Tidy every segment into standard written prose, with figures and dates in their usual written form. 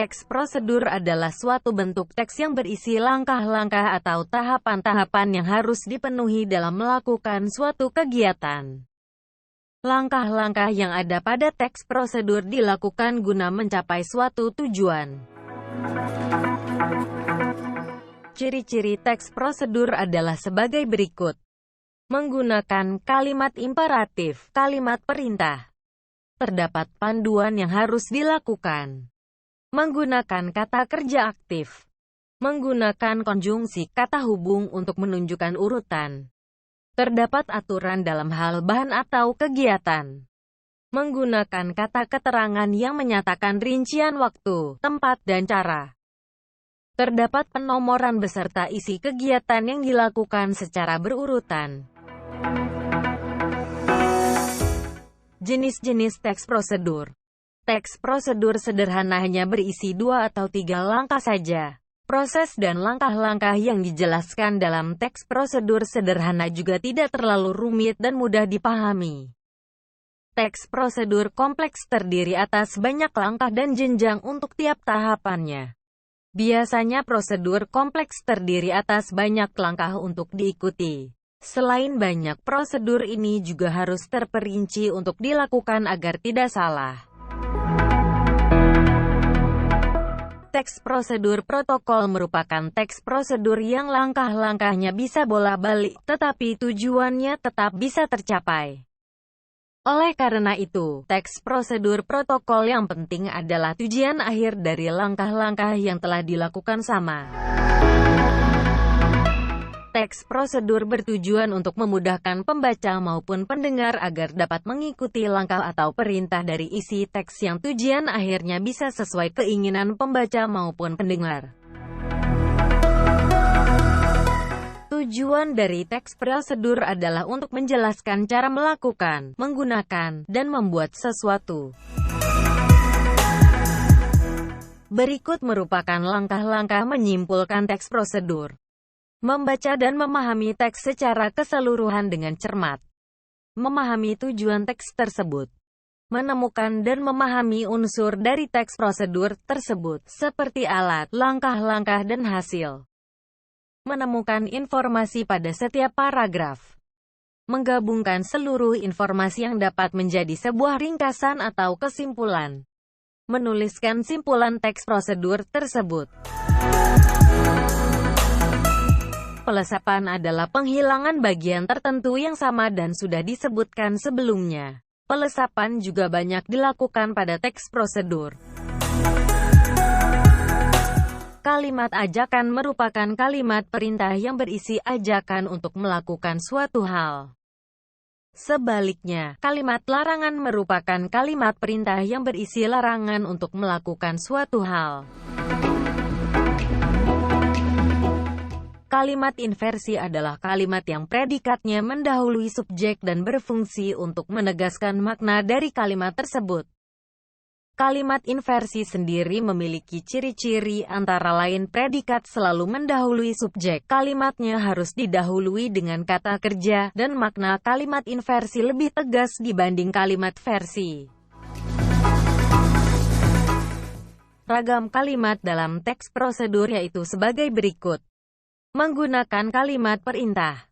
Teks prosedur adalah suatu bentuk teks yang berisi langkah-langkah atau tahapan-tahapan yang harus dipenuhi dalam melakukan suatu kegiatan. Langkah-langkah yang ada pada teks prosedur dilakukan guna mencapai suatu tujuan. Ciri-ciri teks prosedur adalah sebagai berikut. Menggunakan kalimat imperatif, kalimat perintah. Terdapat panduan yang harus dilakukan. Menggunakan kata kerja aktif. Menggunakan konjungsi kata hubung untuk menunjukkan urutan. Terdapat aturan dalam hal bahan atau kegiatan. Menggunakan kata keterangan yang menyatakan rincian waktu, tempat, dan cara. Terdapat penomoran beserta isi kegiatan yang dilakukan secara berurutan. Jenis-jenis teks prosedur. Teks prosedur sederhana hanya berisi 2 atau 3 langkah saja. Proses dan langkah-langkah yang dijelaskan dalam teks prosedur sederhana juga tidak terlalu rumit dan mudah dipahami. Teks prosedur kompleks terdiri atas banyak langkah dan jenjang untuk tiap tahapannya. Biasanya prosedur kompleks terdiri atas banyak langkah untuk diikuti. Selain banyak, prosedur ini juga harus terperinci untuk dilakukan agar tidak salah. Teks prosedur protokol merupakan teks prosedur yang langkah-langkahnya bisa bolak-balik, tetapi tujuannya tetap bisa tercapai. Oleh karena itu, teks prosedur protokol yang penting adalah tujuan akhir dari langkah-langkah yang telah dilakukan sama. Teks prosedur bertujuan untuk memudahkan pembaca maupun pendengar agar dapat mengikuti langkah atau perintah dari isi teks yang tujuan akhirnya bisa sesuai keinginan pembaca maupun pendengar. Tujuan dari teks prosedur adalah untuk menjelaskan cara melakukan, menggunakan, dan membuat sesuatu. Berikut merupakan langkah-langkah menyimpulkan teks prosedur. Membaca dan memahami teks secara keseluruhan dengan cermat. Memahami tujuan teks tersebut. Menemukan dan memahami unsur dari teks prosedur tersebut, seperti alat, langkah-langkah, dan hasil. Menemukan informasi pada setiap paragraf. Menggabungkan seluruh informasi yang dapat menjadi sebuah ringkasan atau kesimpulan. Menuliskan simpulan teks prosedur tersebut. Pelesapan adalah penghilangan bagian tertentu yang sama dan sudah disebutkan sebelumnya. Pelesapan juga banyak dilakukan pada teks prosedur. Kalimat ajakan merupakan kalimat perintah yang berisi ajakan untuk melakukan suatu hal. Sebaliknya, kalimat larangan merupakan kalimat perintah yang berisi larangan untuk melakukan suatu hal. Kalimat inversi adalah kalimat yang predikatnya mendahului subjek dan berfungsi untuk menegaskan makna dari kalimat tersebut. Kalimat inversi sendiri memiliki ciri-ciri antara lain predikat selalu mendahului subjek, kalimatnya harus didahului dengan kata kerja, dan makna kalimat inversi lebih tegas dibanding kalimat versi. Ragam kalimat dalam teks prosedur yaitu sebagai berikut. Menggunakan kalimat perintah.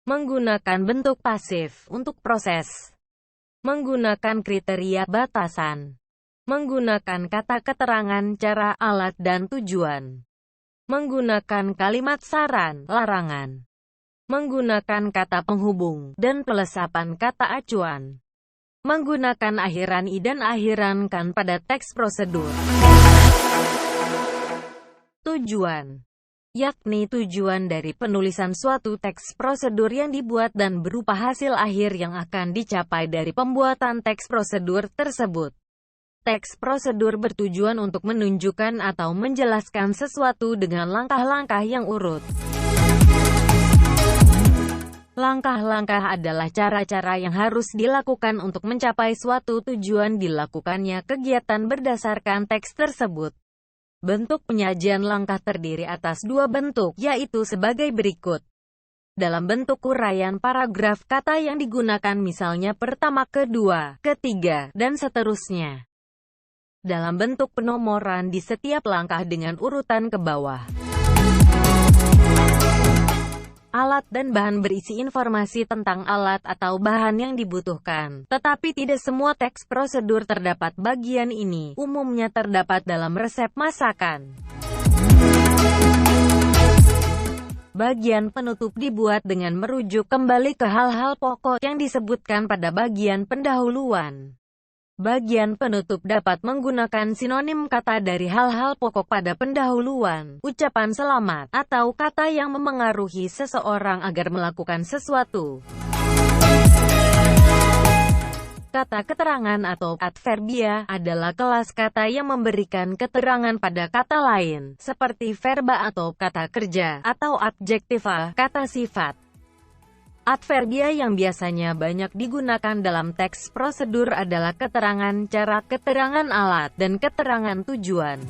Menggunakan bentuk pasif untuk proses. Menggunakan kriteria batasan. Menggunakan kata keterangan, cara, alat, dan tujuan. Menggunakan kalimat saran, larangan. Menggunakan kata penghubung, dan pelesapan kata acuan. Menggunakan akhiran i dan akhiran kan pada teks prosedur. Tujuan, yakni tujuan dari penulisan suatu teks prosedur yang dibuat dan berupa hasil akhir yang akan dicapai dari pembuatan teks prosedur tersebut. Teks prosedur bertujuan untuk menunjukkan atau menjelaskan sesuatu dengan langkah-langkah yang urut. Langkah-langkah adalah cara-cara yang harus dilakukan untuk mencapai suatu tujuan. Dilakukannya kegiatan berdasarkan teks tersebut. Bentuk penyajian langkah terdiri atas 2 bentuk, yaitu sebagai berikut. Dalam bentuk uraian paragraf kata yang digunakan misalnya pertama, kedua, ketiga, dan seterusnya. dalam bentuk penomoran di setiap langkah dengan urutan ke bawah. Alat dan bahan berisi informasi tentang alat atau bahan yang dibutuhkan. Tetapi tidak semua teks prosedur terdapat bagian ini. Umumnya terdapat dalam resep masakan. Bagian penutup dibuat dengan merujuk kembali ke hal-hal pokok yang disebutkan pada bagian pendahuluan. Bagian penutup dapat menggunakan sinonim kata dari hal-hal pokok pada pendahuluan, ucapan selamat, atau kata yang memengaruhi seseorang agar melakukan sesuatu. Kata keterangan atau adverbia adalah kelas kata yang memberikan keterangan pada kata lain, seperti verba atau kata kerja, atau adjektiva, kata sifat. Adverbia yang biasanya banyak digunakan dalam teks prosedur adalah keterangan cara, keterangan alat, dan keterangan tujuan.